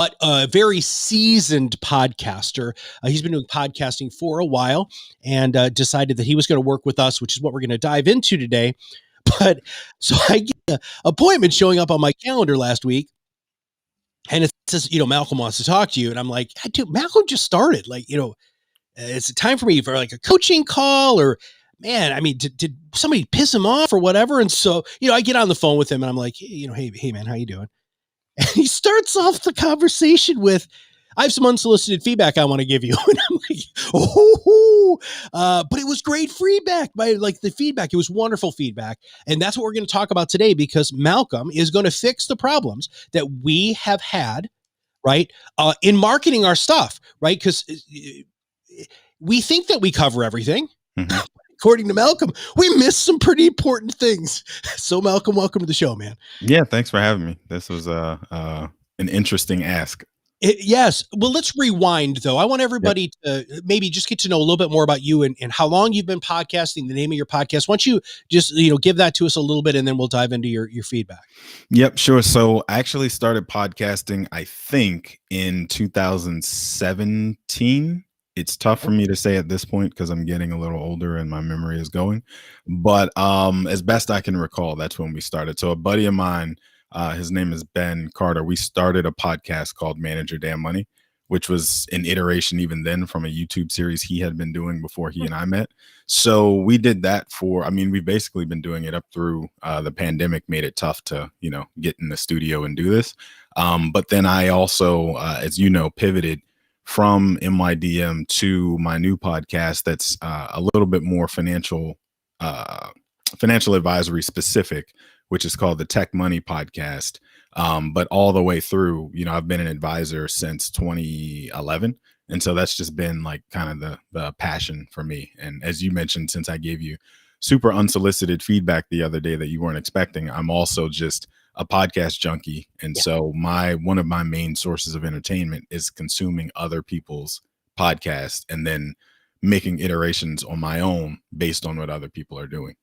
but a very seasoned podcaster. He's been doing podcasting for a while and decided that he was going to work with us, which is what we're going to dive into today. But so I get an appointment showing up on my calendar last week, and it says, Malcolm wants to talk to you. And I'm like, dude, Malcolm just started. Like, it's time for me for like a coaching call, or man, I mean, did somebody piss him off or whatever? And so, I get on the phone with him and I'm like, hey man, how you doing? And he starts off the conversation with, I have some unsolicited feedback I want to give you. And I'm like, but it was great feedback. The feedback, it was wonderful feedback. And that's what we're going to talk about today, because Malcolm is going to fix the problems that we have had, right? In marketing our stuff, right? Because we think that we cover everything. Mm-hmm. According to Malcolm, we missed some pretty important things. So Malcolm, welcome to the show, man. Yeah, thanks for having me. This was an interesting ask. Yes. Well, let's rewind, though. I want everybody to maybe just get to know a little bit more about you and how long you've been podcasting, the name of your podcast. Why don't you just, give that to us a little bit, and then we'll dive into your feedback. Yep, sure. So I actually started podcasting, I think, in 2017. It's tough for me to say at this point because I'm getting a little older and my memory is going. But as best I can recall, that's when we started. So a buddy of mine, his name is Ben Carter. We started a podcast called Manage Your Damn Money, which was an iteration even then from a YouTube series he had been doing before he and I met. So we did that we've basically been doing it up through the pandemic, made it tough to, get in the studio and do this. But then I also, as you know, pivoted from MYDM to my new podcast that's a little bit more financial advisory specific, which is called the Tech Money Podcast. But all the way through, I've been an advisor since 2011. And so that's just been like kind of the passion for me. And as you mentioned, since I gave you super unsolicited feedback the other day that you weren't expecting, I'm also just a podcast junkie. And so one of my main sources of entertainment is consuming other people's podcasts and then making iterations on my own based on what other people are doing.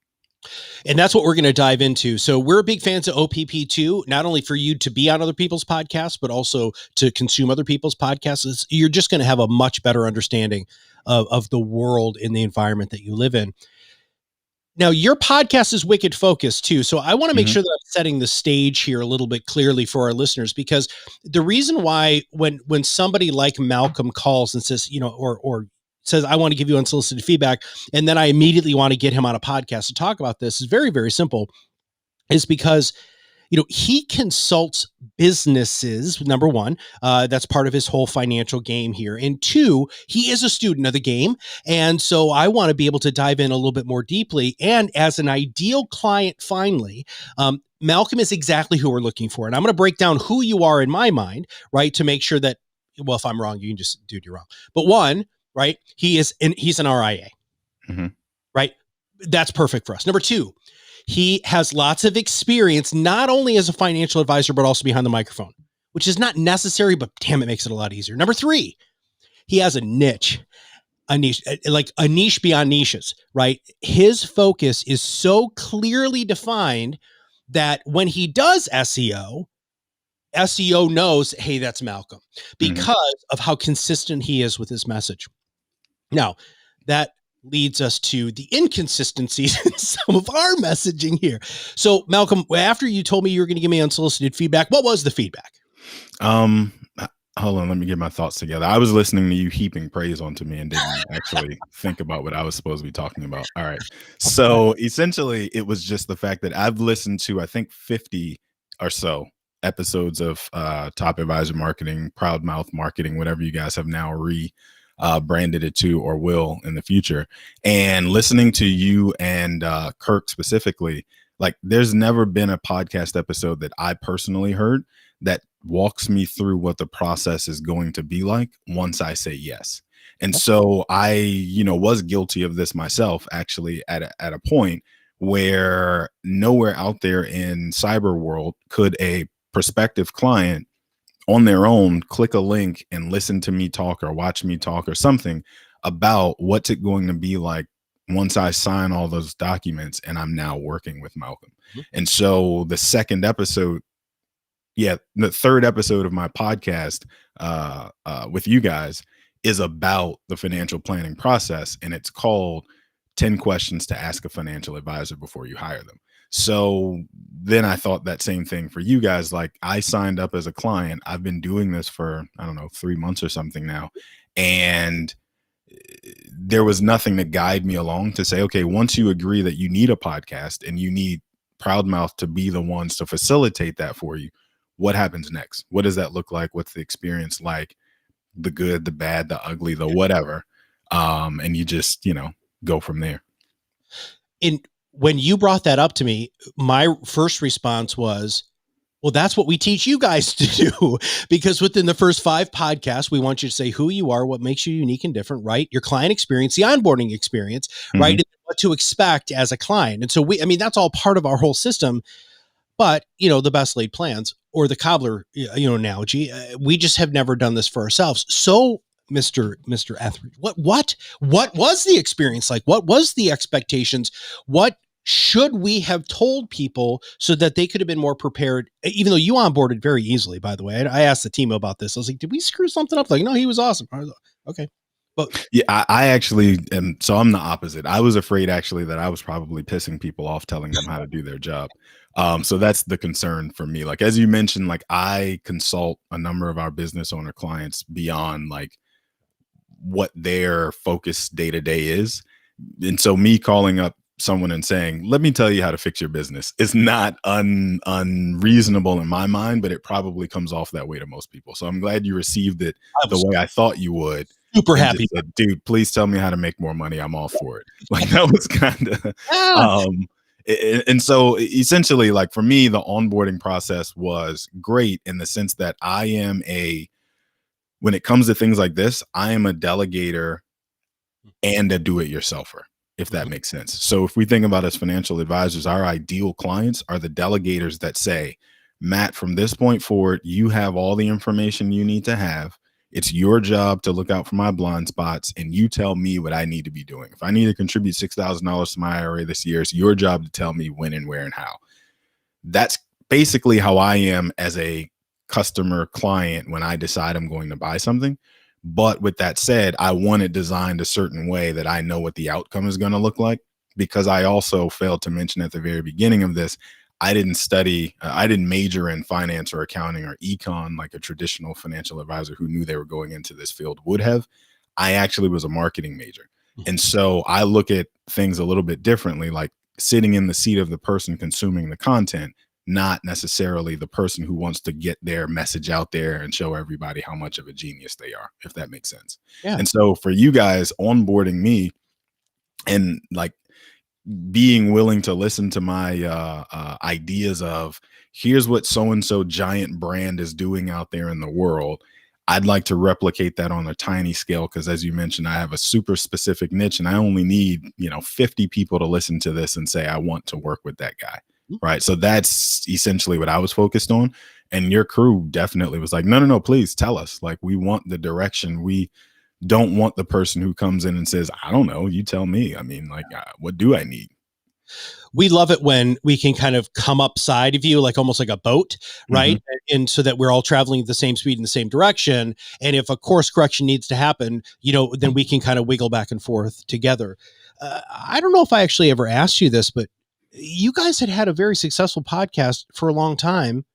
And that's what we're going to dive into. So we're big fans of OPP too, not only for you to be on other people's podcasts, but also to consume other people's podcasts. You're just going to have a much better understanding of the world and the environment that you live in. Now, your podcast is wicked focused too. So I want to make sure that I'm setting the stage here a little bit clearly for our listeners, because the reason why when somebody like Malcolm calls and says, or says, I want to give you unsolicited feedback, and then I immediately want to get him on a podcast to talk about this, is very, very simple, is because he consults businesses, number one. That's part of his whole financial game here. And two, he is a student of the game. And so I want to be able to dive in a little bit more deeply. And as an ideal client, finally, Malcolm is exactly who we're looking for. And I'm going to break down who you are in my mind, right? To make sure that, well, if I'm wrong, you can just, dude, you're wrong. But one, right? He's an RIA, right? That's perfect for us. Number two, he has lots of experience, not only as a financial advisor, but also behind the microphone, which is not necessary, but damn, it makes it a lot easier. Number three, he has a niche beyond niches, right? His focus is so clearly defined that when he does SEO knows, hey, that's Malcolm, because of how consistent he is with his message. Now, that leads us to the inconsistencies in some of our messaging here. So, Malcolm, after you told me you were going to give me unsolicited feedback, what was the feedback? Hold on, let me get my thoughts together. I was listening to you heaping praise onto me and didn't actually think about what I was supposed to be talking about. All right. So essentially, it was just the fact that I've listened to, I think, 50 or so episodes of Top Advisor Marketing, Proud Mouth Marketing, whatever you guys have now branded it to or will in the future. And listening to you and Kirk specifically, like there's never been a podcast episode that I personally heard that walks me through what the process is going to be like once I say yes. And so I, was guilty of this myself, actually, at a point where nowhere out there in cyber world could a prospective client on their own click a link and listen to me talk or watch me talk or something about what's it going to be like once I sign all those documents and I'm now working with Malcolm. And so the second episode Yeah, the third episode of my podcast with you guys is about the financial planning process, and it's called 10 Questions to Ask a Financial Advisor Before You Hire Them. So then I thought that same thing for you guys. Like, I signed up as a client. I've been doing this for, I don't know, 3 months or something now. And there was nothing to guide me along to say, okay, once you agree that you need a podcast and you need Proudmouth to be the ones to facilitate that for you, what happens next? What does that look like? What's the experience like? The good, the bad, the ugly, the whatever. And you just, go from there. And when you brought that up to me, my first response was, well, that's what we teach you guys to do, because within the first 5 podcasts, we want you to say who you are, what makes you unique and different, right? Your client experience, the onboarding experience, right? And what to expect as a client. And so that's all part of our whole system. But, the best laid plans, or the cobbler, analogy, we just have never done this for ourselves. So, Mr. Etheridge, what was the experience like? What was the expectations? What should we have told people so that they could have been more prepared? Even though you onboarded very easily, by the way. I asked the team about this. I was like, did we screw something up? Like, no, he was awesome. I was like, okay. But yeah, I actually am. So I'm the opposite. I was afraid actually that I was probably pissing people off, telling them how to do their job. So that's the concern for me. Like, as you mentioned, like, I consult a number of our business owner clients beyond like what their focus day to day is. And so me calling up someone and saying, let me tell you how to fix your business, is not unreasonable in my mind, but it probably comes off that way to most people. So I'm glad you received it the way I thought you would. Super happy. Said, dude, please tell me how to make more money. I'm all for it. Like, that was kind of, and so essentially, like, for me, the onboarding process was great in the sense that when it comes to things like this, I am a delegator and a do-it-yourselfer, if that makes sense. So if we think about as financial advisors, our ideal clients are the delegators that say, Matt, from this point forward, you have all the information you need to have. It's your job to look out for my blind spots, and you tell me what I need to be doing. If I need to contribute $6,000 to my IRA this year, it's your job to tell me when and where and how. That's basically how I am as a customer client when I decide I'm going to buy something. But with that said, I want it designed a certain way that I know what the outcome is going to look like, because I also failed to mention at the very beginning of this, I didn't major in finance or accounting or econ like a traditional financial advisor who knew they were going into this field would have. I actually was a marketing major. And so I look at things a little bit differently, like sitting in the seat of the person consuming the content, not necessarily the person who wants to get their message out there and show everybody how much of a genius they are, if that makes sense. Yeah. And so for you guys onboarding me and like being willing to listen to my ideas of, here's what so-and-so giant brand is doing out there in the world, I'd like to replicate that on a tiny scale, because as you mentioned, I have a super specific niche and I only need 50 people to listen to this and say I want to work with that guy. Right. So that's essentially what I was focused on. And your crew definitely was like, no, please tell us. Like, we want the direction. We don't want the person who comes in and says, I don't know, you tell me. I mean, like, what do I need? We love it when we can kind of come up side of you, like almost like a boat, right? And so that we're all traveling at the same speed in the same direction. And if a course correction needs to happen, then we can kind of wiggle back and forth together. I don't know if I actually ever asked you this, but you guys had a very successful podcast for a long time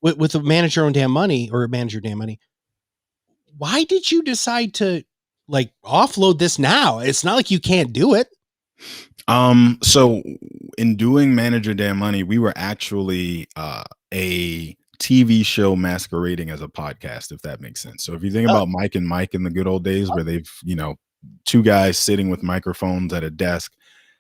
with the Manage Your Own Damn Money, or Manage Your Damn Money. Why did you decide to like offload this now? It's not like you can't do it. So in doing Manage Your Damn Money, we were actually a TV show masquerading as a podcast, if that makes sense. So if you think about Mike and Mike in the good old days, where they've, two guys sitting with microphones at a desk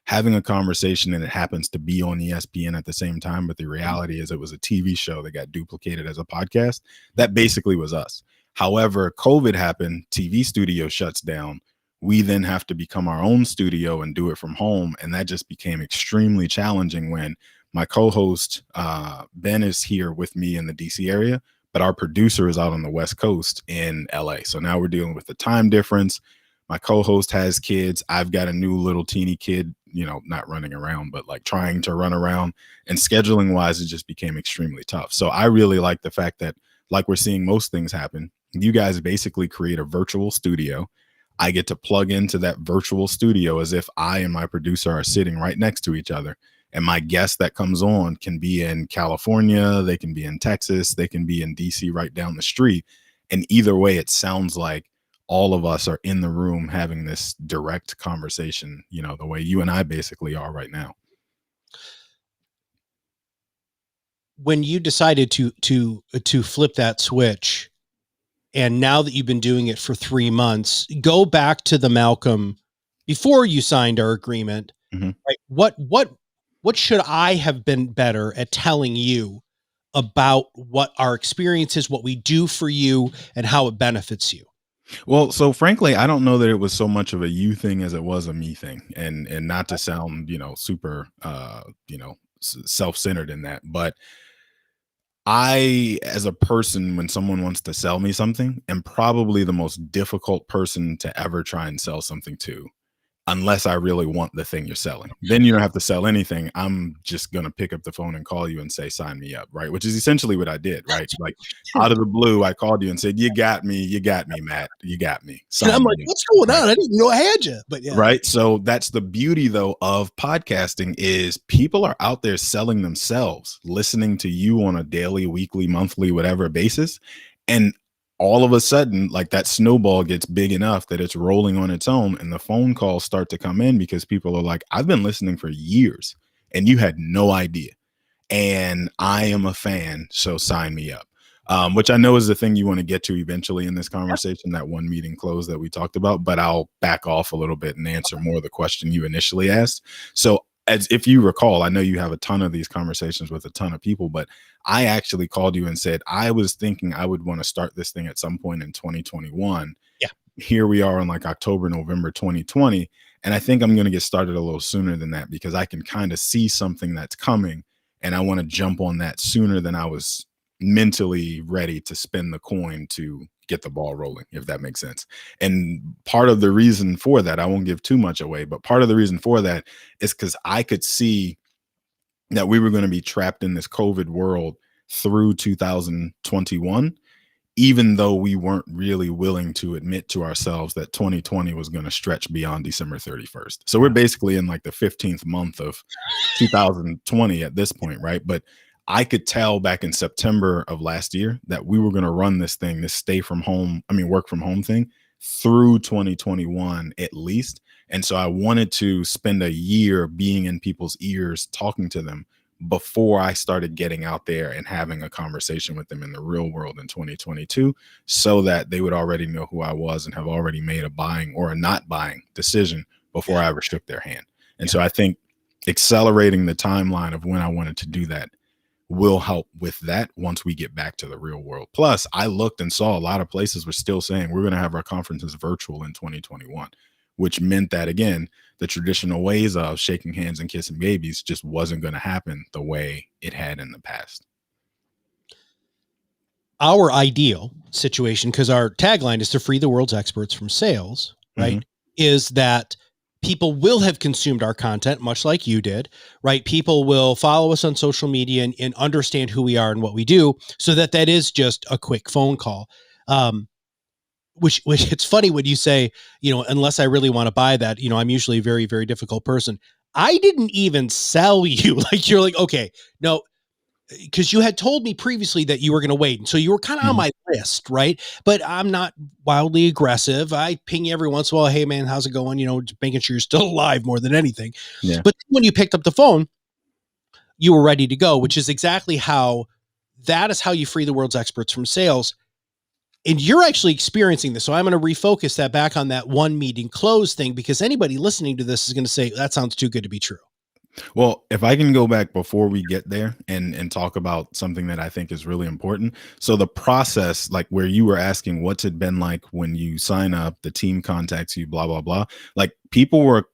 having a conversation, and it happens to be on ESPN at the same time, but the reality is it was a TV show that got duplicated as a podcast. That basically was us. However, COVID happened, TV studio shuts down. We then have to become our own studio and do it from home. And that just became extremely challenging when my co-host, Ben, is here with me in the DC area, but our producer is out on the West Coast in LA. So now we're dealing with the time difference. My co-host has kids. I've got a new little teeny kid, not running around, but like trying to run around. And scheduling wise, it just became extremely tough. So I really like the fact that, like we're seeing most things happen, you guys basically create a virtual studio. I get to plug into that virtual studio as if I and my producer are sitting right next to each other. And my guest that comes on can be in California, they can be in Texas, they can be in DC right down the street. And either way, it sounds like all of us are in the room having this direct conversation, the way you and I basically are right now. When you decided to flip that switch, and now that you've been doing it for 3 months, go back to the Malcolm before you signed our agreement. Mhm. Right? What should I have been better at telling you about what our experience is, what we do for you, and how it benefits you? Well, so frankly, I don't know that it was so much of a you thing as it was a me thing, and not to sound, super, self-centered in that, but I, as a person, when someone wants to sell me something, am probably the most difficult person to ever try and sell something to. Unless I really want the thing you're selling. Then you don't have to sell anything. I'm just gonna pick up the phone and call you and say, "Sign me up," right? Which is essentially what I did, right? Like, out of the blue, I called you and said, you got me, Matt. You got me. And I'm Sign like, me up." what's going Right. on? I didn't know I had you. But yeah. Right? So that's the beauty, though, of podcasting is people are out there selling themselves, listening to you on a daily, weekly, monthly, whatever basis. And all of a sudden, like, that snowball gets big enough that it's rolling on its own, and the phone calls start to come in because people are like, "I've been listening for years and you had no idea. And I am a fan, so sign me up." Which I know is the thing you want to get to eventually in this conversation, that one meeting close that we talked about, but I'll back off a little bit and answer more of the question you initially asked. So, as if you recall, I know you have a ton of these conversations with a ton of people, but I actually called you and said, I was thinking I would want to start this thing at some point in 2021. Yeah. Here we are in like October, November 2020. And I think I'm going to get started a little sooner than that because I can kind of see something that's coming and I want to jump on that sooner than I was mentally ready to spend the coin to get the ball rolling, if that makes sense. And part of the reason for that, I won't give too much away, but part of the reason for that is because I could see that we were going to be trapped in this COVID world through 2021, even though we weren't really willing to admit to ourselves that 2020 was going to stretch beyond December 31st. So we're basically in like the 15th month of 2020 at this point, right? But I could tell back in September of last year that we were going to run this thing, this work from home thing through 2021 at least. And so I wanted to spend a year being in people's ears, talking to them before I started getting out there and having a conversation with them in the real world in 2022, so that they would already know who I was and have already made a buying or a not buying decision before I ever shook their hand. And so I think accelerating the timeline of when I wanted to do that will help with that once we get back to the real world. Plus, I looked and saw a lot of places were still saying we're going to have our conferences virtual in 2021, which meant that, again, the traditional ways of shaking hands and kissing babies just wasn't going to happen the way it had in the past. Our ideal situation, because our tagline is to free the world's experts from sales, right? Mm-hmm. Is that people will have consumed our content much like you did, right? People will follow us on social media and understand who we are and what we do, so that is just a quick phone call. Which it's funny when you say, unless I really want to buy that, I'm usually a very, very difficult person. I didn't even sell you. Like, you're like, okay, no, because you had told me previously that you were going to wait. And so you were kind of on my list, right? But I'm not wildly aggressive. I ping you every once in a while. Hey man, how's it going? Just making sure you're still alive more than anything. Yeah. But when you picked up the phone, you were ready to go, which is exactly how you free the world's experts from sales. And you're actually experiencing this. So I'm going to refocus that back on that one meeting close thing, because anybody listening to this is going to say, that sounds too good to be true. Well, if I can go back before we get there and talk about something that I think is really important. So the process, like where you were asking what's it been like when you sign up, the team contacts you, blah, blah, blah. Like, people were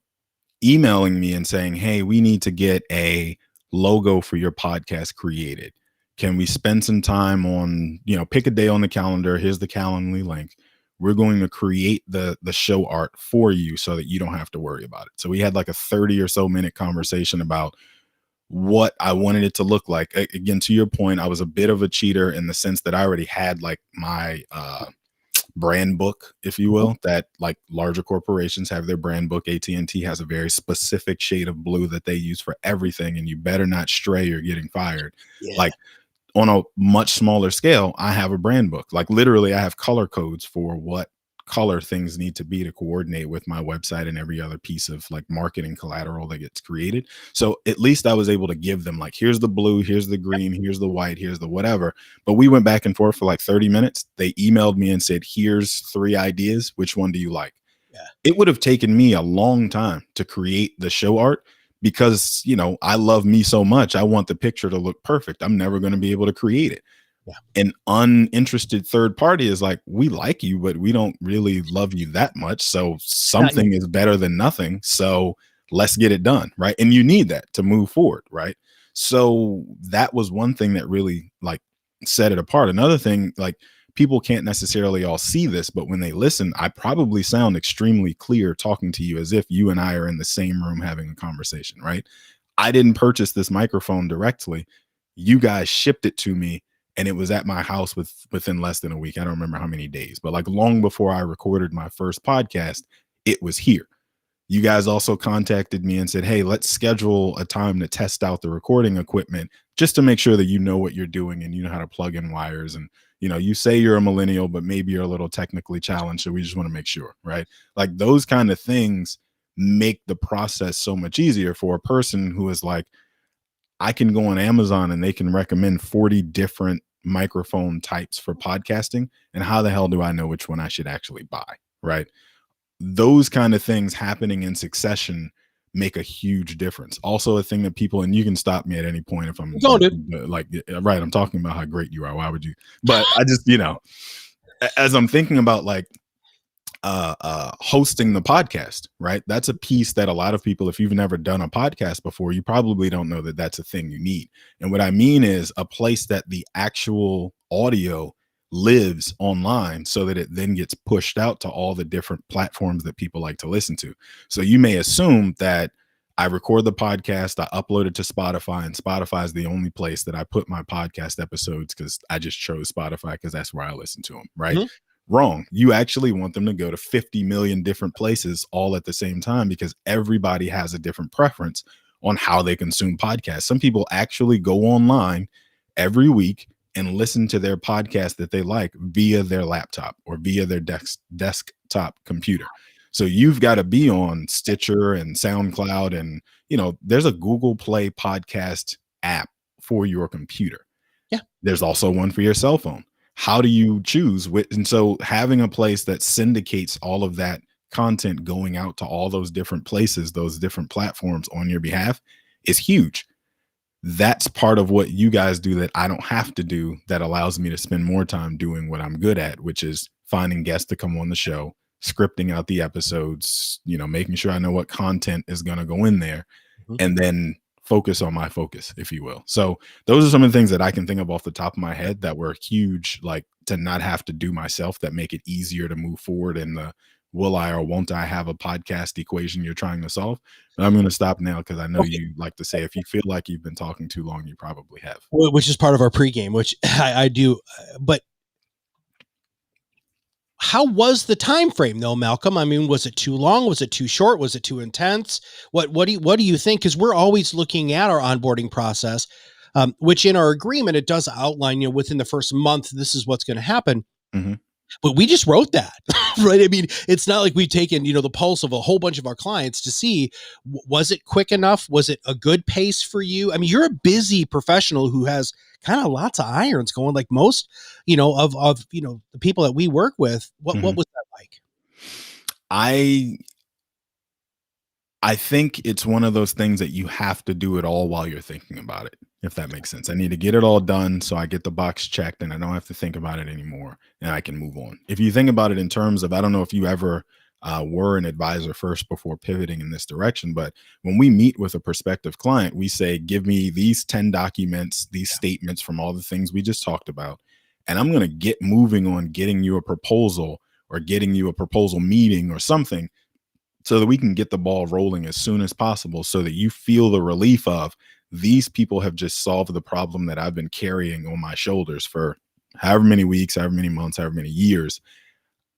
emailing me and saying, hey, we need to get a logo for your podcast created. Can we spend some time on, pick a day on the calendar? Here's the Calendly link. we're going to create the show art for you so that you don't have to worry about it. So we had like a 30 or so minute conversation about what I wanted it to look like. Again, to your point, I was a bit of a cheater in the sense that I already had like my brand book, if you Mhm. will, that like larger corporations have their brand book. AT&T has a very specific shade of blue that they use for everything, and you better not stray or getting fired. Yeah. Like on a much smaller scale, I have a brand book. Like literally, I have color codes for what color things need to be to coordinate with my website and every other piece of like marketing collateral that gets created. So at least I was able to give them like, here's the blue, here's the green, here's the white, here's the whatever. But we went back and forth for like 30 minutes. They emailed me and said, here's 3 ideas. Which one do you like? Yeah. It would have taken me a long time to create the show art because, I love me so much. I want the picture to look perfect. I'm never going to be able to create it. Yeah. An uninterested third party is like, we like you, but we don't really love you that much. So Not yet. something is better than nothing. So let's get it done. Right. And you need that to move forward. Right. So that was one thing that really like set it apart. Another thing, like, people can't necessarily all see this, but when they listen, I probably sound extremely clear talking to you as if you and I are in the same room having a conversation, right? I didn't purchase this microphone directly. You guys shipped it to me and it was at my house within less than a week. I don't remember how many days, but like long before I recorded my first podcast, it was here. You guys also contacted me and said, hey, let's schedule a time to test out the recording equipment just to make sure that you know what you're doing and you know how to plug in wires. And, you say you're a millennial, but maybe you're a little technically challenged. So we just want to make sure, right? Like those kind of things make the process so much easier for a person who is like, I can go on Amazon and they can recommend 40 different microphone types for podcasting. And how the hell do I know which one I should actually buy? Right. Those kind of things happening in succession make a huge difference. Also, a thing that people, and you can stop me at any point if I'm Go, dude. like, right, I'm talking about how great you are. Why would you? But I just, as I'm thinking about like hosting the podcast, right? That's a piece that a lot of people, if you've never done a podcast before, you probably don't know that that's a thing you need. And what I mean is a place that the actual audio lives online so that it then gets pushed out to all the different platforms that people like to listen to. So you may assume that I record the podcast, I upload it to Spotify, and Spotify is the only place that I put my podcast episodes because I just chose Spotify because that's where I listen to them, right? Mhm. Wrong. You actually want them to go to 50 million different places all at the same time because everybody has a different preference on how they consume podcasts. Some people actually go online every week and listen to their podcast that they like via their laptop or via their desktop computer. So you've got to be on Stitcher and SoundCloud and there's a Google Play podcast app for your computer. Yeah. There's also one for your cell phone. How do you choose? And so having a place that syndicates all of that content going out to all those different places, those different platforms on your behalf is huge. That's part of what you guys do that I don't have to do, that allows me to spend more time doing what I'm good at, which is finding guests to come on the show, scripting out the episodes, making sure I know what content is going to go in there, Mhm. and then focus on my focus, if you will. So those are some of the things that I can think of off the top of my head that were huge, like to not have to do myself, that make it easier to move forward in the will I or won't I have a podcast equation you're trying to solve. But I'm going to stop now because I know Okay. you like to say if you feel like you've been talking too long, you probably have. Which is part of our pregame, which I do. But how was the time frame though, Malcolm? I mean, was it too long? Was it too short? Was it too intense? What do you think? Because we're always looking at our onboarding process, which in our agreement it does outline, within the first month, this is what's going to happen. Mhm. But we just wrote that, right? I mean, it's not like we've taken, the pulse of a whole bunch of our clients to see, was it quick enough? Was it a good pace for you? I mean, you're a busy professional who has kind of lots of irons going, like most, of the people that we work with. What Mhm. was that like? I I think it's one of those things that you have to do it all while you're thinking about it, if that makes sense. I need to get it all done so I get the box checked and I don't have to think about it anymore and I can move on. If you think about it in terms of, I don't know if you ever were an advisor first before pivoting in this direction, but when we meet with a prospective client, we say, give me these 10 documents, these statements from all the things we just talked about, and I'm going to get moving on getting you a proposal or getting you a proposal meeting or something, so that we can get the ball rolling as soon as possible, so that you feel the relief of, these people have just solved the problem that I've been carrying on my shoulders for however many weeks, however many months, however many years.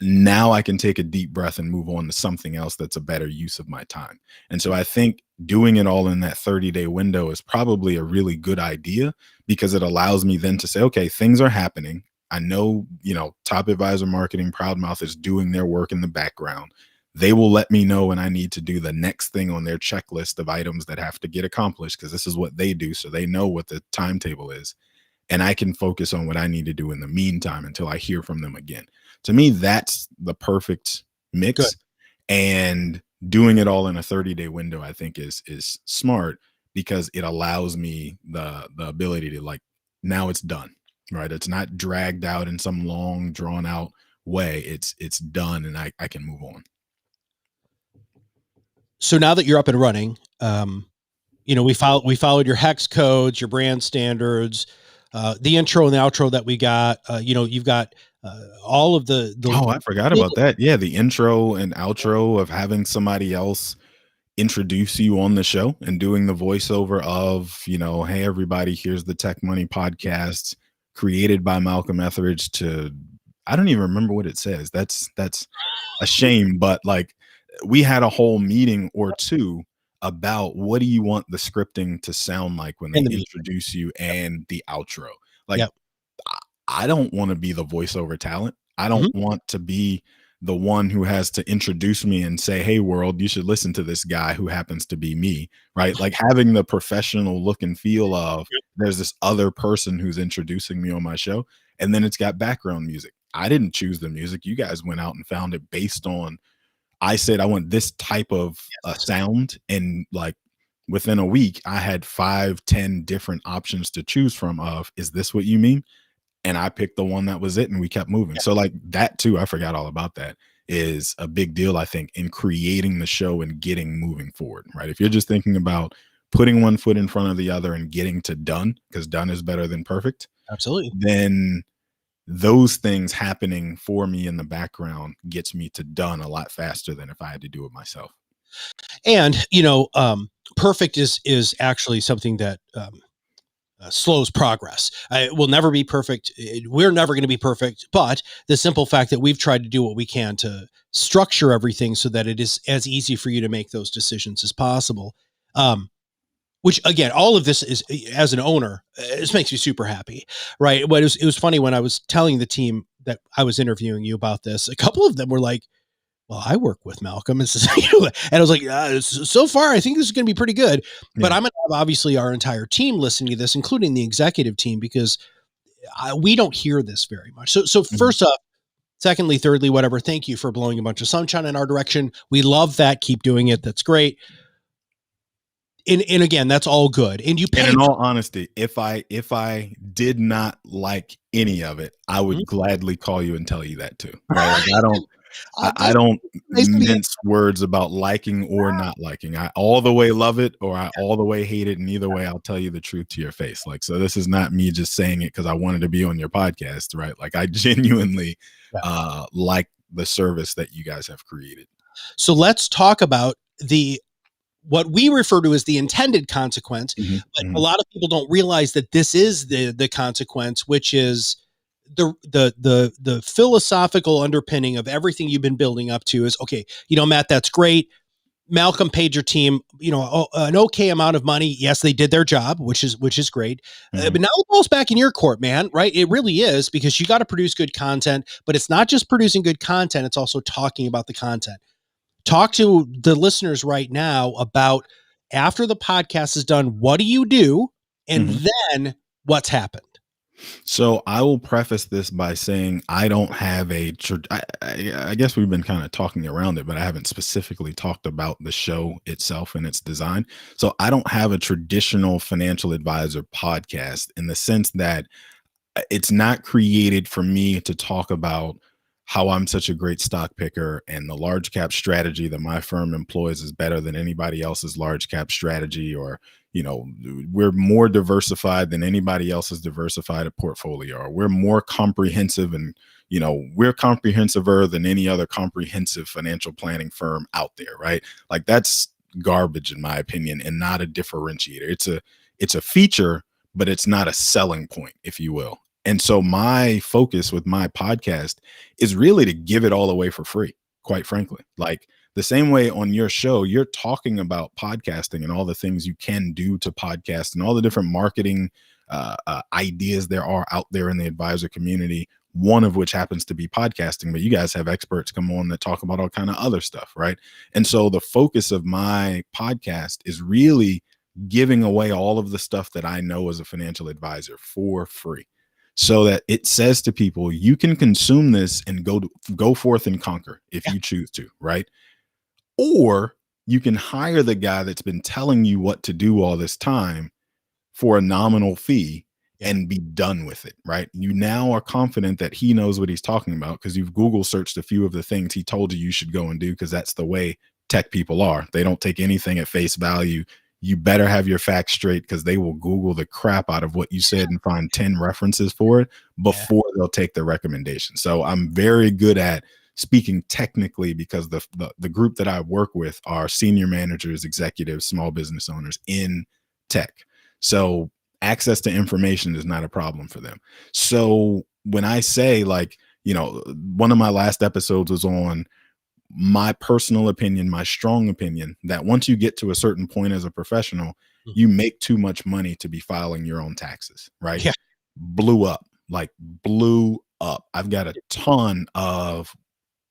Now I can take a deep breath and move on to something else that's a better use of my time. And so I think doing it all in that 30-day window is probably a really good idea, because it allows me then to say, okay, things are happening. I know, Top Advisor Marketing, Proudmouth is doing their work in the background. They will let me know when I need to do the next thing on their checklist of items that have to get accomplished, because this is what they do. So they know what the timetable is. And I can focus on what I need to do in the meantime until I hear from them again. To me, that's the perfect Good. mix. And doing it all in a 30-day window, I think is smart, because it allows me the ability to, like, now it's done, right? It's not dragged out in some long drawn out way. It's done, and I can move on. So now that you're up and running, we followed your hex codes, your brand standards, the intro and the outro that we got. You've got all of the Oh, I forgot about that. Yeah, the intro and outro of having somebody else introduce you on the show and doing the voiceover of, hey, everybody, here's the Tech Money podcast created by Malcolm Etheridge to, I don't even remember what it says. That's a shame, but like, we had a whole meeting or two about what do you want the scripting to sound like when they and the meat. introduce you and the outro. Like, Yep. I don't want to be the voiceover talent. I Mhm. don't want to be the one who has to introduce me and say, hey, world, you should listen to this guy who happens to be me, right? Like, having the professional look and feel of, there's this other person who's introducing me on my show. And then it's got background music. I didn't choose the music. You guys went out and found it based on, I said, I want this type of Yes. sound. And like, within a week, I had 5-10 different options to choose from of, is this what you mean? And I picked the one that was it, and we kept moving. Yeah, So like that too, I forgot all about that, is a big deal, I think, in creating the show and getting moving forward, right? If you're just thinking about putting one foot in front of the other and getting to done, because done is better than perfect, absolutely. then those things happening for me in the background gets me to done a lot faster than if I had to do it myself. And perfect is actually something that slows progress. It will never be perfect. We're never going to be perfect, but the simple fact that we've tried to do what we can to structure everything so that it is as easy for you to make those decisions as possible. Which again, all of this is, as an owner, this makes me super happy, right? But it was funny when I was telling the team that I was interviewing you about this. A couple of them were like, well, I work with Malcolm. And I was like, so far, I think this is going to be pretty good. But Yeah. I'm going to have obviously our entire team listening to this, including the executive team, because we don't hear this very much. So Mhm. first up, secondly, thirdly, whatever, thank you for blowing a bunch of sunshine in our direction. We love that. Keep doing it. That's great. And again, that's all good. And you And pay. in all honesty, if I did not like any of it, I would gladly call you and tell you that too. Right? Like, I That's don't nice to be. mince words about liking or not liking. I all the way love it, or I all the way hate it, and either way, I'll tell you the truth to your face. Like, so this is not me just saying it because I wanted to be on your podcast, right? Like, I genuinely Yeah. like the service that you guys have created. So let's talk about what we refer to as the intended consequence, Mhm, but a mhm, lot of people don't realize that this is the consequence, which is the philosophical underpinning of everything you've been building up to is, okay, Matt, that's great. Malcolm paid your team, an okay amount of money. Yes, they did their job, which is great. mhm, But now the ball's back in your court, man. Right? It really is, because you got to produce good content. But it's not just producing good content; it's also talking about the content. Talk to the listeners right now about, after the podcast is done, what do you do? And mhm. then what's happened? So I will preface this by saying I don't have I guess we've been kind of talking around it, but I haven't specifically talked about the show itself and its design. So I don't have a traditional financial advisor podcast, in the sense that it's not created for me to talk about how I'm such a great stock picker and the large cap strategy that my firm employs is better than anybody else's large cap strategy, or, we're more diversified than anybody else's diversified portfolio, or we're more comprehensive and, we're comprehensiver than any other comprehensive financial planning firm out there, right? Like that's garbage in my opinion and not a differentiator. It's a feature, but it's not a selling point, if you will. And so my focus with my podcast is really to give it all away for free, quite frankly. Like the same way on your show, you're talking about podcasting and all the things you can do to podcast and all the different marketing ideas there are out there in the advisor community, one of which happens to be podcasting, but you guys have experts come on that talk about all kind of other stuff, right? And so the focus of my podcast is really giving away all of the stuff that I know as a financial advisor for free, so that it says to people, you can consume this and go forth and conquer if you choose to, right? Or you can hire the guy that's been telling you what to do all this time for a nominal fee and be done with it, right? You now are confident that he knows what he's talking about because you've Google searched a few of the things he told you should go and do, because that's the way tech people are. They don't take anything at face value. You better have your facts straight because they will Google the crap out of what you said and find 10 references for it before they'll take the recommendation. So I'm very good at speaking technically because the group that I work with are senior managers, executives, small business owners in tech. So access to information is not a problem for them. So when I say one of my last episodes was on my personal opinion, my strong opinion, that once you get to a certain point as a professional, you make too much money to be filing your own taxes, right? Yeah. Blew up. I've got a ton of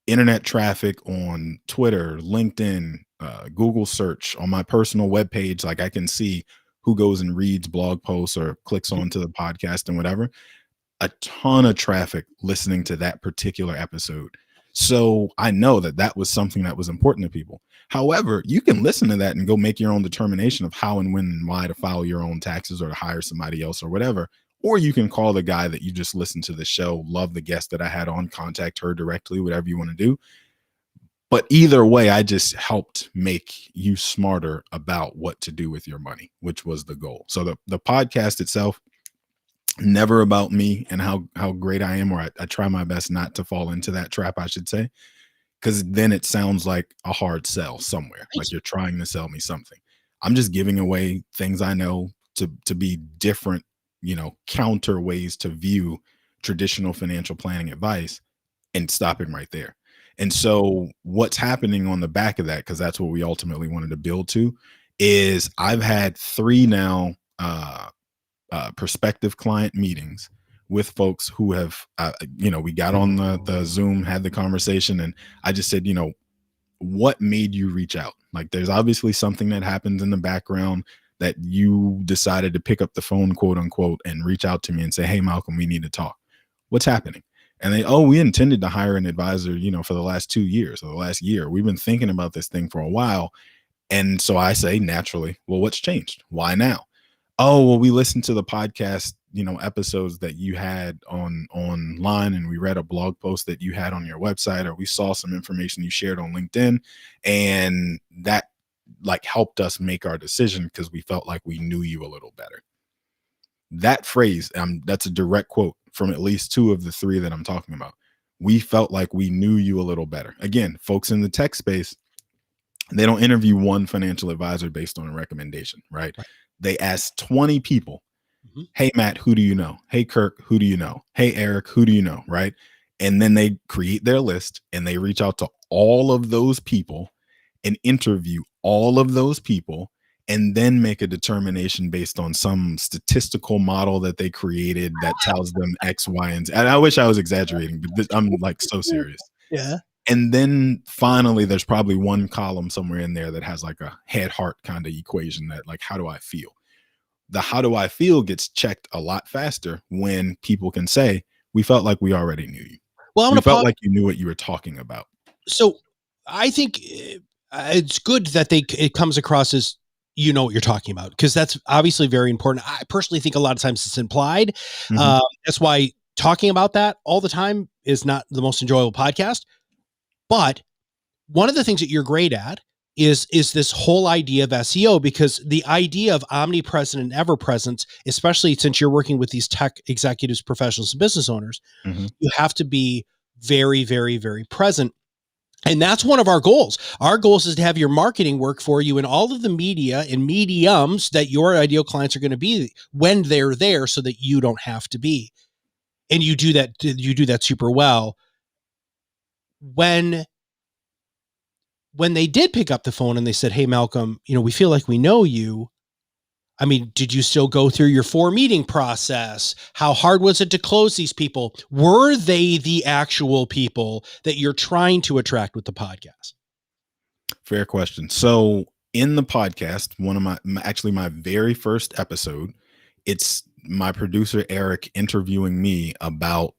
internet traffic on Twitter, LinkedIn, Google search on my personal webpage. Like I can see who goes and reads blog posts or clicks onto the podcast and whatever. A ton of traffic listening to that particular episode. So I know that was something that was important to people. However, you can listen to that and go make your own determination of how and when and why to file your own taxes or to hire somebody else or whatever. Or you can call the guy that you just listened to the show, love the guest that I had on, contact her directly, whatever you want to do. But either way, I just helped make you smarter about what to do with your money, which was the goal. So the podcast itself, never about me and how great I am, or I try my best not to fall into that trap, I should say, because then it sounds like a hard sell somewhere, like you're trying to sell me something. I'm just giving away things I know to be different, counter ways to view traditional financial planning advice, and stopping right there. And so what's happening on the back of that, because that's what we ultimately wanted to build to, is I've had 3 now prospective client meetings with folks who have, we got on the Zoom, had the conversation, and I just said, what made you reach out? Like, there's obviously something that happens in the background that you decided to pick up the phone, quote unquote, and reach out to me and say, hey, Malcolm, we need to talk. What's happening? And we intended to hire an advisor, for the last 2 years or the last year. We've been thinking about this thing for a while. And so I say naturally, well, what's changed? Why now? Oh, well, we listened to the podcast, episodes that you had online, and we read a blog post that you had on your website, or we saw some information you shared on LinkedIn, and that helped us make our decision because we felt like we knew you a little better. That phrase, that's a direct quote from at least 2 of the 3 that I'm talking about. We felt like we knew you a little better. Again, folks in the tech space, they don't interview one financial advisor based on a recommendation, right? They ask 20 people, hey, Matt, who do you know? Hey, Kirk, who do you know? Hey, Eric, who do you know? Right. And then they create their list and they reach out to all of those people and interview all of those people, and then make a determination based on some statistical model that they created that tells them X, Y, and Z. And I wish I was exaggerating, but I'm so serious. Yeah. And then finally, there's probably one column somewhere in there that has like a head heart kind of equation that how do I feel? The how do I feel gets checked a lot faster when people can say, we felt like we already knew you. Well, we felt like you knew what you were talking about. So I think it's good that it comes across as, what you're talking about, because that's obviously very important. I personally think a lot of times it's implied. That's why talking about that all the time is not the most enjoyable podcast. But one of the things that you're great at is this whole idea of SEO, because the idea of omnipresent and ever present, especially since you're working with these tech executives, professionals, and business owners, Mm-hmm. you have to be very, very, very present. And that's one of our goals. Our goals is to have your marketing work for you in all of the media and mediums that your ideal clients are going to be when they're there, so that you don't have to be. And you do that super well. When they did pick up the phone and they said, "Hey, Malcolm, we feel like we know you." I mean, did you still go through your 4 meeting process? How hard was it to close these people? Were they the actual people that you're trying to attract with the podcast? Fair question. So in the podcast, one of actually my very first episode, it's my producer Eric interviewing me about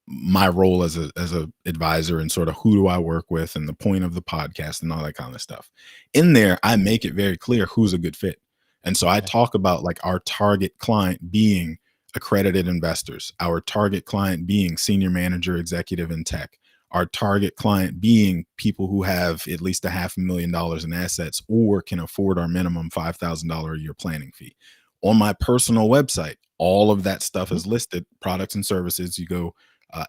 my role as a advisor and sort of who do I work with and the point of the podcast and all that kind of stuff. In there, I make it very clear who's a good fit. And so I Okay. talk about like our target client being accredited investors, our target client being senior manager, executive in tech, our target client being people who have at least $500,000 in assets or can afford our minimum $5,000 a year planning fee. On my personal website, all of that stuff is listed, products and services. You go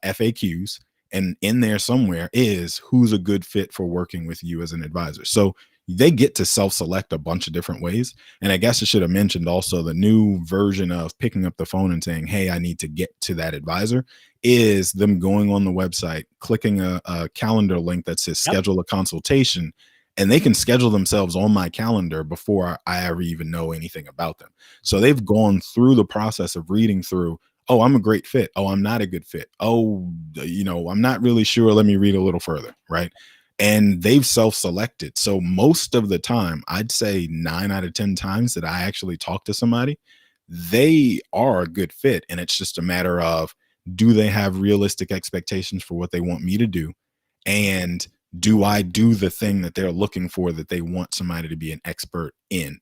FAQs, and in there somewhere is who's a good fit for working with you as an advisor. So they get to self-select a bunch of different ways. And I guess I should have mentioned also the new version of picking up the phone and saying, "Hey, I need to get to that advisor," is them going on the website, clicking a calendar link that says Yep. schedule a consultation, and they can schedule themselves on my calendar before I ever even know anything about them. So they've gone through the process of reading through, oh, I'm a great fit. Oh, I'm not a good fit. Oh, I'm not really sure. Let me read a little further. Right. And they've self-selected. So most of the time, I'd say 9 out of 10 times that I actually talk to somebody, they are a good fit. And it's just a matter of, do they have realistic expectations for what they want me to do? And do I do the thing that they're looking for, that they want somebody to be an expert in?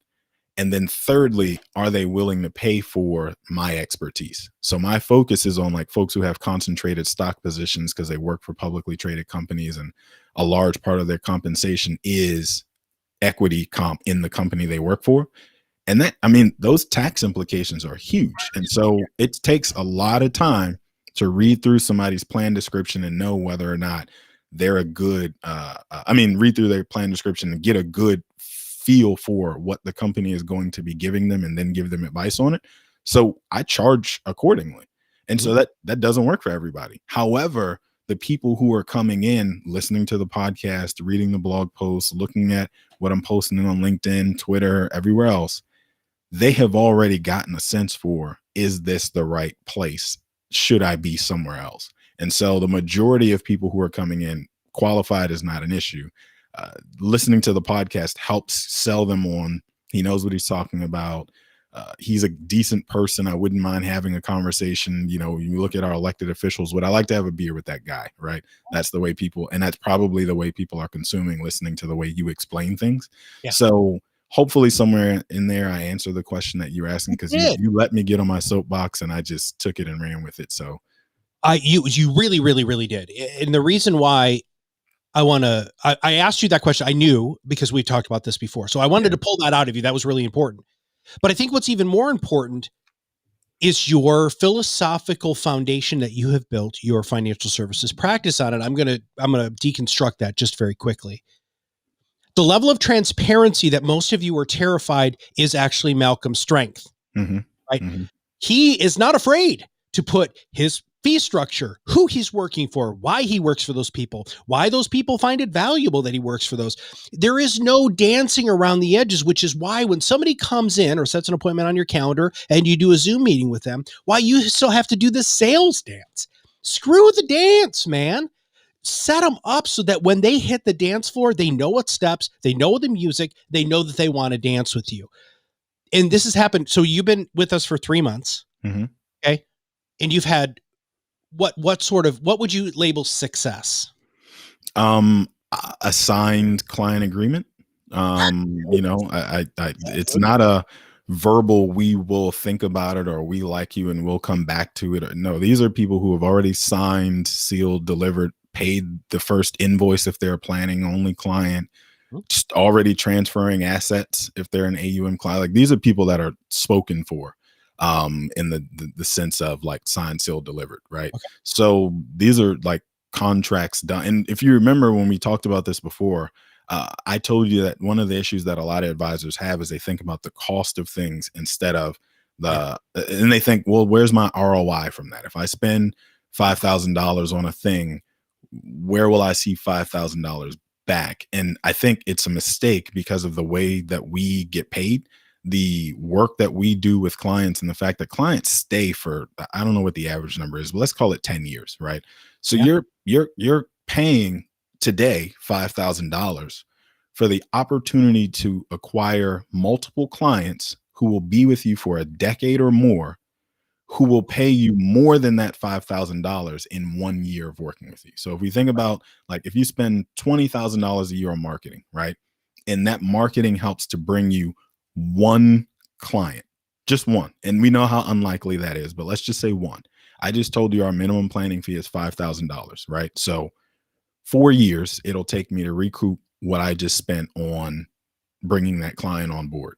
And then thirdly, are they willing to pay for my expertise? So my focus is on like folks who have concentrated stock positions because they work for publicly traded companies, and a large part of their compensation is equity comp in the company they work for. And that, I mean, those tax implications are huge. And so it takes a lot of time to read through somebody's plan description and know whether or not they're a good, read through their plan description and get a good feel for what the company is going to be giving them and then give them advice on it. So I charge accordingly. And so that doesn't work for everybody. However, the people who are coming in, listening to the podcast, reading the blog posts, looking at what I'm posting on LinkedIn, Twitter, everywhere else, they have already gotten a sense for, is this the right place? Should I be somewhere else? And so the majority of people who are coming in, qualified is not an issue. Listening to the podcast helps sell them on, he knows what he's talking about. He's a decent person. I wouldn't mind having a conversation. You look at our elected officials, would I like to have a beer with that guy? Right. That's the way people, and that's probably the way people are consuming, listening to the way you explain things. Yeah. So hopefully somewhere in there, I answer the question that you're asking, because you let me get on my soapbox and I just took it and ran with it. So You really, really, really did. And the reason why I asked you that question, I knew, because we've talked about this before. So I wanted to pull that out of you. That was really important. But I think what's even more important is your philosophical foundation that you have built your financial services practice on. And I'm going to deconstruct that just very quickly. The level of transparency that most of you are terrified is actually Malcolm's strength, right? Mm-hmm. He is not afraid to put his fee structure, who he's working for, why he works for those people, why those people find it valuable that he works for those. There is no dancing around the edges, which is why when somebody comes in or sets an appointment on your calendar and you do a Zoom meeting with them, why you still have to do the sales dance. Screw the dance, man. Set them up so that when they hit the dance floor, they know what steps, they know the music, they know that they want to dance with you. And this has happened. So you've been with us for 3 months. Mm-hmm. Okay. And you've had what would you label success? A signed client agreement. It's not a verbal, we will think about it, or we like you and we'll come back to it. No, these are people who have already signed, sealed, delivered, paid the first invoice if they're a planning only client. Mhm. just already transferring assets if they're an AUM client. Like these are people that are spoken for in the sense of like signed, sealed, delivered, right? Okay. So these are like contracts done. And if you remember when we talked about this before, I told you that one of the issues that a lot of advisors have is they think about the cost of things instead of Right. and they think, well, where's my ROI from that? If I spend $5,000 on a thing, where will I see $5,000 back? And I think it's a mistake because of the way that we get paid, the work that we do with clients, and the fact that clients stay for, I don't know what the average number is, but let's call it 10 years, right? So Yeah. you're paying today $5,000 for the opportunity to acquire multiple clients who will be with you for a decade or more, who will pay you more than that $5,000 in 1 year of working with you. So if we think about like if you spend $20,000 a year on marketing, right? And that marketing helps to bring you one client, just one. And we know how unlikely that is, but let's just say one. I just told you our minimum planning fee is $5,000, right? So 4 years it'll take me to recoup what I just spent on bringing that client on board.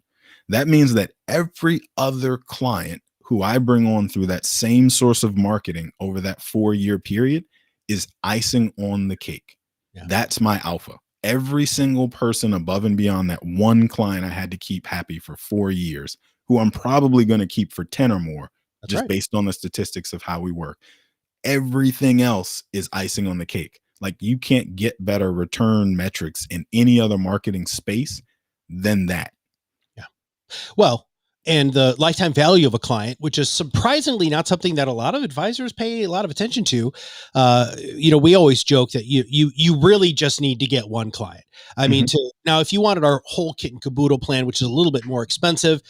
That means that every other client who I bring on through that same source of marketing over that 4 year period is icing on the cake. Yeah. That's my alpha. Every single person above and beyond that one client I had to keep happy for 4 years, who I'm probably going to keep for 10 or more, That's just right. based on the statistics of how we work. Everything else is icing on the cake. Like you can't get better return metrics in any other marketing space than that. Yeah. Well, and the lifetime value of a client, which is surprisingly not something that a lot of advisors pay a lot of attention to. We always joke that you really just need to get one client. I mean, Mhm. to now, if you wanted our whole kit and caboodle plan, which is a little bit more expensive,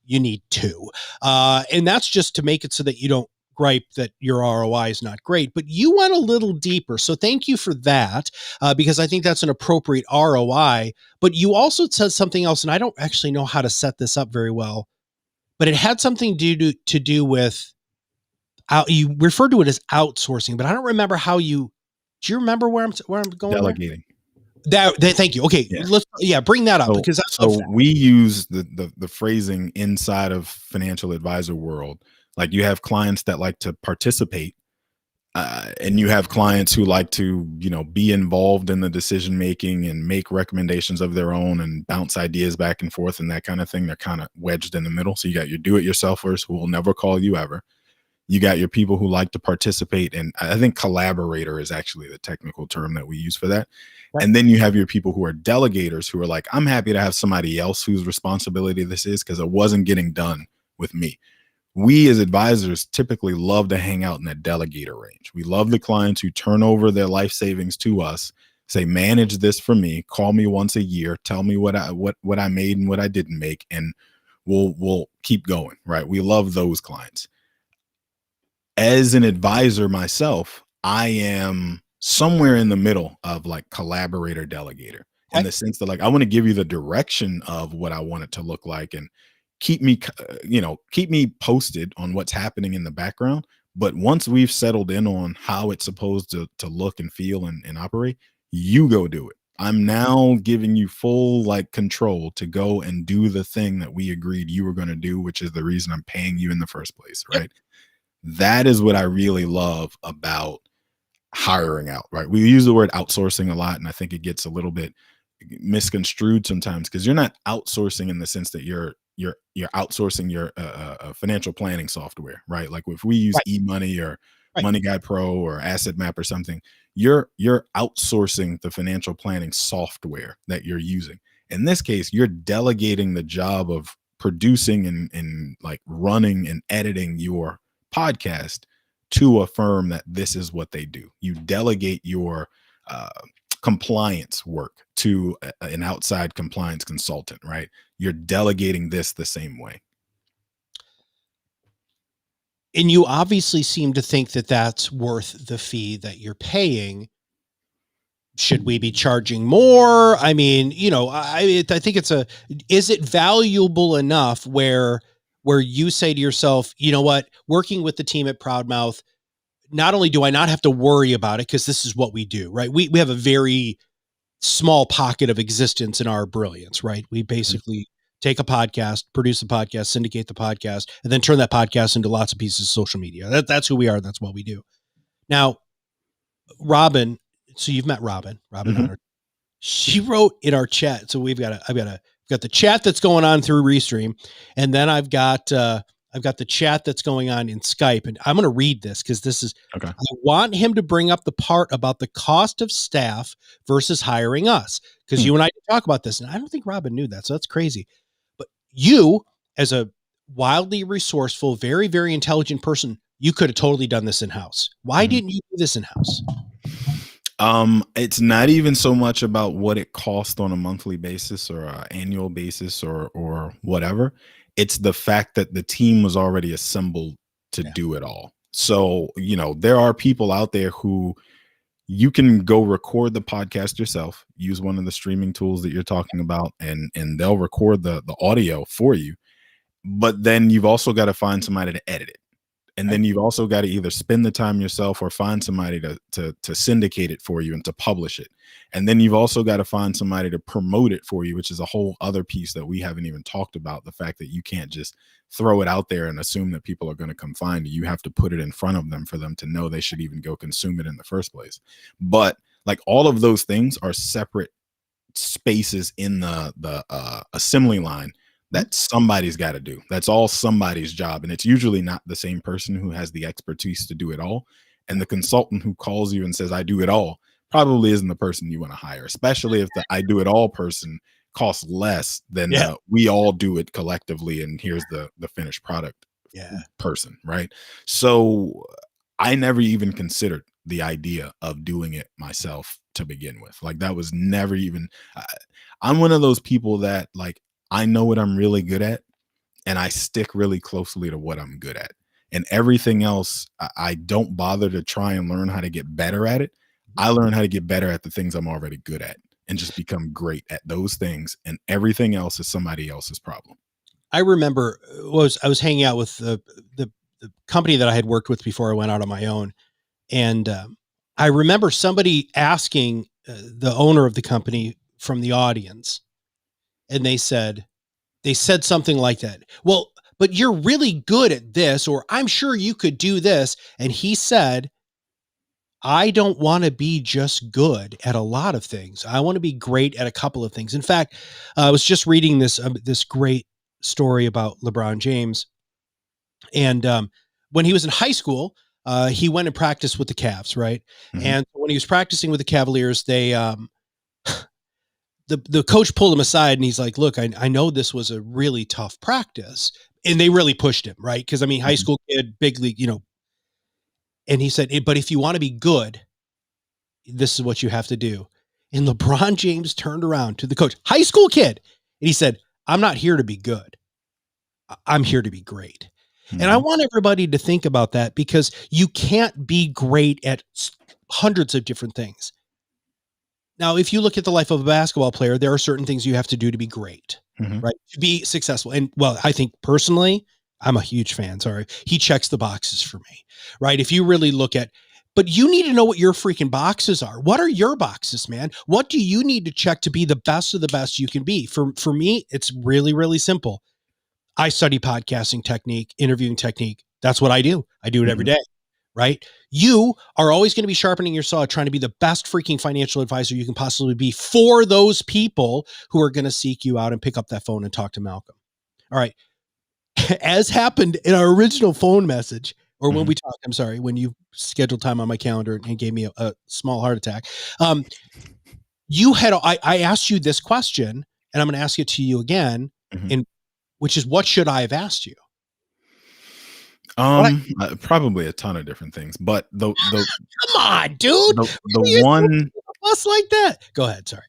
you need two, and that's just to make it so that you don't gripe that your ROI is not great. But you went a little deeper, so thank you for that, because I think that's an appropriate ROI. But you also said something else, and I don't actually know how to set this up very well, but it had something to do with you referred to it as outsourcing, but I don't remember how you. Do you remember where I'm going there? Delegating. Thank you. Okay, Yeah. let's bring that up So because I love so that. we use the phrasing inside of financial advisor world. Like you have clients that like to participate, and you have clients who like to, be involved in the decision making and make recommendations of their own and bounce ideas back and forth and that kind of thing. They're kind of wedged in the middle. So you got your do-it-yourselfers who will never call you ever. You got your people who like to participate, and I think collaborator is actually the technical term that we use for that. Right. And then you have your people who are delegators who are like, I'm happy to have somebody else whose responsibility this is because it wasn't getting done with me. We as advisors typically love to hang out in that delegator range. We love the clients who turn over their life savings to us, say, manage this for me, call me once a year, tell me what I made and what I didn't make, and we'll keep going, right? We love those clients. As an advisor myself, I am somewhere in the middle of like collaborator delegator in Okay. the sense that like I want to give you the direction of what I want it to look like and keep me posted on what's happening in the background. But once we've settled in on how it's supposed to look and feel and operate, you go do it. I'm now giving you full like control to go and do the thing that we agreed you were going to do, which is the reason I'm paying you in the first place, Yep. right? That is what I really love about hiring out, right? We use the word outsourcing a lot, and I think it gets a little bit misconstrued sometimes because you're not outsourcing in the sense that you're outsourcing your financial planning software, right? Like if we use Right. eMoney or Right. Money Guide Pro or Asset Map or something, you're outsourcing the financial planning software that you're using. In this case, you're delegating the job of producing and like running and editing your podcast to a firm that this is what they do. You delegate your uh, compliance work to an outside compliance consultant, right? You're delegating this the same way. And you obviously seem to think that that's worth the fee that you're paying. Should we be charging more? I mean, I think is it valuable enough where you say to yourself, you know what, working with the team at Proudmouth, not only do I not have to worry about it because this is what we do, right? We have a very small pocket of existence in our brilliance, right? We basically take a podcast, produce a podcast, syndicate the podcast, and then turn that podcast into lots of pieces of social media. That's who we are. That's what we do. Now, Robin, so you've met Robin Mhm. Hunter. She wrote in our chat. So I've got the chat that's going on through Restream, and then I've got the chat that's going on in Skype, and I'm going to read this because this is. Okay. I want him to bring up the part about the cost of staff versus hiring us, because Hmm. you and I talk about this, and I don't think Robin knew that, so that's crazy. But you, as a wildly resourceful, very very intelligent person, you could have totally done this in house. Why Mhm. didn't you do this in house? It's not even so much about what it cost on a monthly basis or an annual basis or whatever. It's the fact that the team was already assembled to Yeah. do it all. So, there are people out there who you can go record the podcast yourself, use one of the streaming tools that you're talking about, and they'll record the audio for you. But then you've also got to find somebody to edit it. And Right. then you've also got to either spend the time yourself or find somebody to syndicate it for you and to publish it. And then you've also got to find somebody to promote it for you, which is a whole other piece that we haven't even talked about. The fact that you can't just throw it out there and assume that people are going to come find you. You have to put it in front of them for them to know they should even go consume it in the first place. But like all of those things are separate spaces in the assembly line that somebody's got to do. That's all somebody's job, and it's usually not the same person who has the expertise to do it all. And the consultant who calls you and says I do it all probably isn't the person you want to hire, especially if the I do it all person costs less than Yeah. the we all do it collectively and here's the finished product Yeah. person, right? So I never even considered the idea of doing it myself to begin with. Like that was never even. I'm one of those people that like I know what I'm really good at, and I stick really closely to what I'm good at. And everything else, I don't bother to try and learn how to get better at it. I learn how to get better at the things I'm already good at and just become great at those things. And everything else is somebody else's problem. I remember I was hanging out with the company that I had worked with before I went out on my own, and I remember somebody asking the owner of the company from the audience, and they said something like that. Well, but you're really good at this, or I'm sure you could do this, and he said, I don't want to be just good at a lot of things. I want to be great at a couple of things. In fact, I was just reading this great story about LeBron James, and when he was in high school, he went and practiced with the Cavs, right? Mhm. And when he was practicing with the Cavaliers, the coach pulled him aside and he's like, "Look, I know this was a really tough practice," and they really pushed him, right? Because I mean, high Mhm. school kid, big league, And he said, "But if you want to be good, this is what you have to do." And LeBron James turned around to the coach, high school kid, and he said, "I'm not here to be good. I'm here to be great." And I Mhm. want everybody to think about that because you can't be great at hundreds of different things. Now, if you look at the life of a basketball player, there are certain things you have to do to be great, Mhm. right? To be successful. And well, I think personally, I'm a huge fan. Sorry. He checks the boxes for me, right? If you really look at, but you need to know what your freaking boxes are. What are your boxes, man? What do you need to check to be the best of the best you can be? For me, it's really, really simple. I study podcasting technique, interviewing technique. That's what I do. I do it every Mhm. day, right? You are always going to be sharpening your saw, trying to be the best freaking financial advisor you can possibly be for those people who are going to seek you out and pick up that phone and talk to Malcolm. All right. As happened in our original phone message, or when Mhm. we talked, I'm sorry, when you scheduled time on my calendar and gave me a small heart attack. Um, I asked you this question, and I'm going to ask it to you again, Mhm. in which is, what should I have asked you? What Probably a ton of different things, but Come on, dude. the Really? You threw one us like that? Go ahead. Sorry.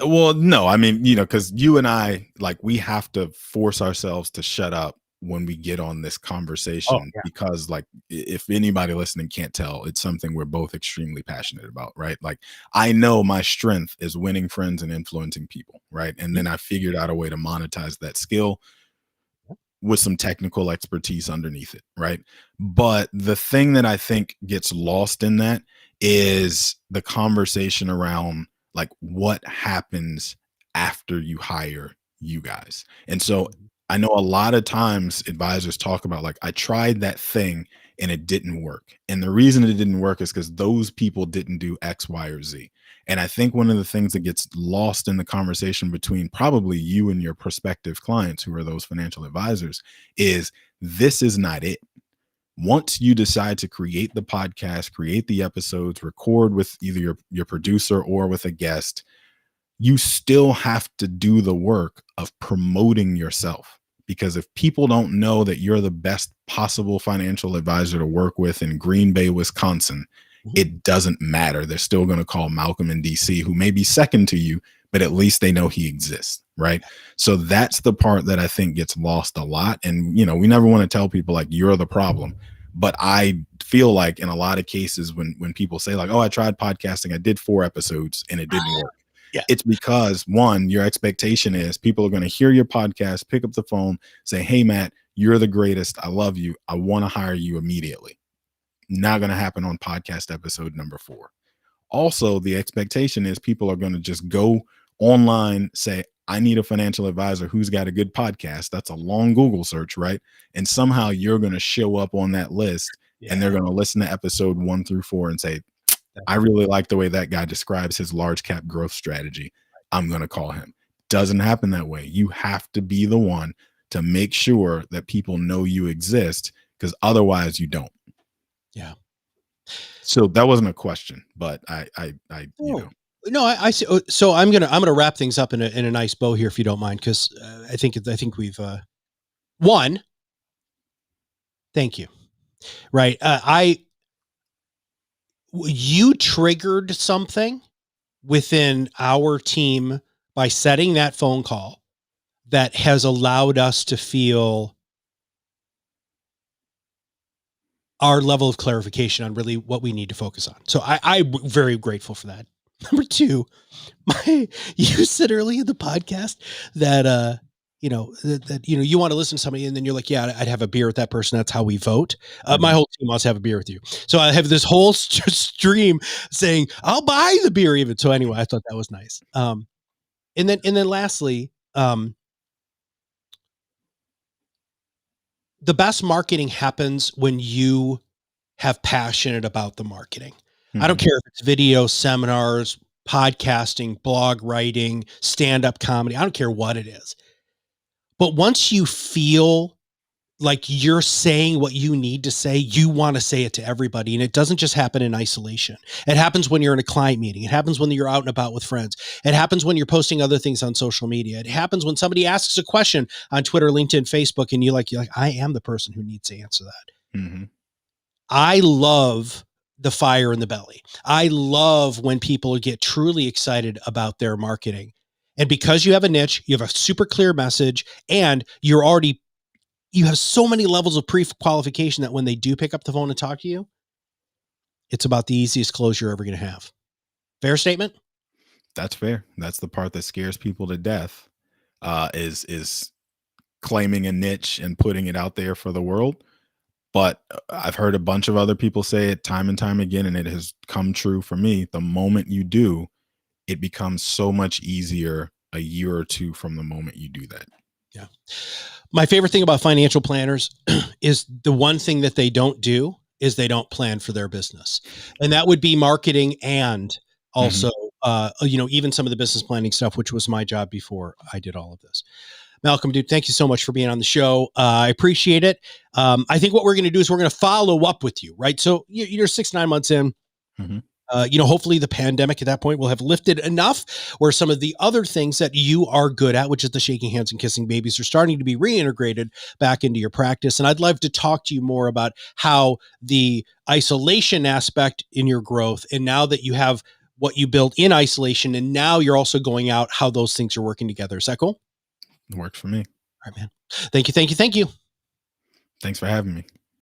well, no, I mean, because you and I, like, we have to force ourselves to shut up when we get on this Oh, conversation yeah. because, like, if anybody listening can't tell, it's something we're both extremely passionate about, right? Like, I know my strength is winning friends and influencing people, right? And then I figured out a way to monetize that skill with some technical expertise underneath it, right? But the thing that I think gets lost in that is the conversation around like what happens after you hire you guys. And so Mhm. I know a lot of times advisors talk about like, I tried that thing and it didn't work. And the reason it didn't work is because those people didn't do X, Y, or Z. And I think one of the things that gets lost in the conversation between probably you and your prospective clients, who are those financial advisors, is this is not it. Once you decide to create the podcast, create the episodes, record with either your producer or with a guest, you still have to do the work of promoting yourself. Because if people don't know that you're the best possible financial advisor to work with in Green Bay, Wisconsin, Mhm. it doesn't matter. They're still going to call Malcolm in DC, who may be second to you, but at least they know he exists. Right. So that's the part that I think gets lost a lot. And, you know, we never want to tell people like you're the problem. But I feel like in a lot of cases when people say like, oh, I tried podcasting, I did 4 episodes and it didn't work, Yeah. it's because one, your expectation is people are going to hear your podcast, pick up the phone, say, hey, Matt, you're the greatest. I love you. I want to hire you immediately. Not going to happen on podcast episode number 4. Also, the expectation is people are going to just go online, say, I need a financial advisor who's got a good podcast. That's a long Google search, right? And somehow you're going to show up on that list and they're Yeah. going to listen to episode 1 through 4 and say, That- I really like the way that guy describes his large cap growth strategy. I'm going to call him. Doesn't happen that way. You have to be the one to make sure that people know you exist, because otherwise you don't. Yeah. So that wasn't a question, but you Oh, know. no, I see. So I'm gonna wrap things up in a nice bow here, if you don't mind, because I think we've one. Thank you. Right. You triggered something within our team by setting that phone call that has allowed us to feel our level of clarification on really what we need to focus on. So I'm very grateful for that. Number two, you said early in the podcast that you want to listen to somebody and then you're like, yeah, I'd have a beer with that person. That's how we vote. My Mhm. whole team wants to have a beer with you. So I have this whole stream saying I'll buy the beer even. So anyway, I thought that was nice. And then lastly, the best marketing happens when you have passionate about the marketing. I don't Mhm. care if it's video, seminars, podcasting, blog writing, stand-up comedy. I don't care what it is. But once you feel like you're saying what you need to say, you want to say it to everybody. And it doesn't just happen in isolation. It happens when you're in a client meeting. It happens when you're out and about with friends. It happens when you're posting other things on social media. It happens when somebody asks a question on Twitter, LinkedIn, Facebook, and you're like, I am the person who needs to answer that. Mhm. I love the fire in the belly. I love when people get truly excited about their marketing. And because you have a niche, you have a super clear message, and you have so many levels of pre-qualification that when they do pick up the phone and talk to you, it's about the easiest close you're ever going to have. Fair statement? That's fair. That's the part that scares people to death. Is claiming a niche and putting it out there for the world. But I've heard a bunch of other people say it time and time again, and it has come true for me. The moment you do, it becomes so much easier a year or 2 from the moment you do that. Yeah. My favorite thing about financial planners is the one thing that they don't do is they don't plan for their business. And that would be marketing and Mhm. also, even some of the business planning stuff, which was my job before I did all of this. Malcolm, dude, thank you so much for being on the show. I appreciate it. I think what we're going to do is we're going to follow up with you, right? So you're 6, 9 months in. Mhm. Hopefully the pandemic at that point will have lifted enough where some of the other things that you are good at, which is the shaking hands and kissing babies, are starting to be reintegrated back into your practice. And I'd love to talk to you more about how the isolation aspect in your growth, and now that you have what you built in isolation, and now you're also going out, how those things are working together. Is that cool? Works for me. All right, man. Thank you. Thank you. Thank you. Thanks for having me.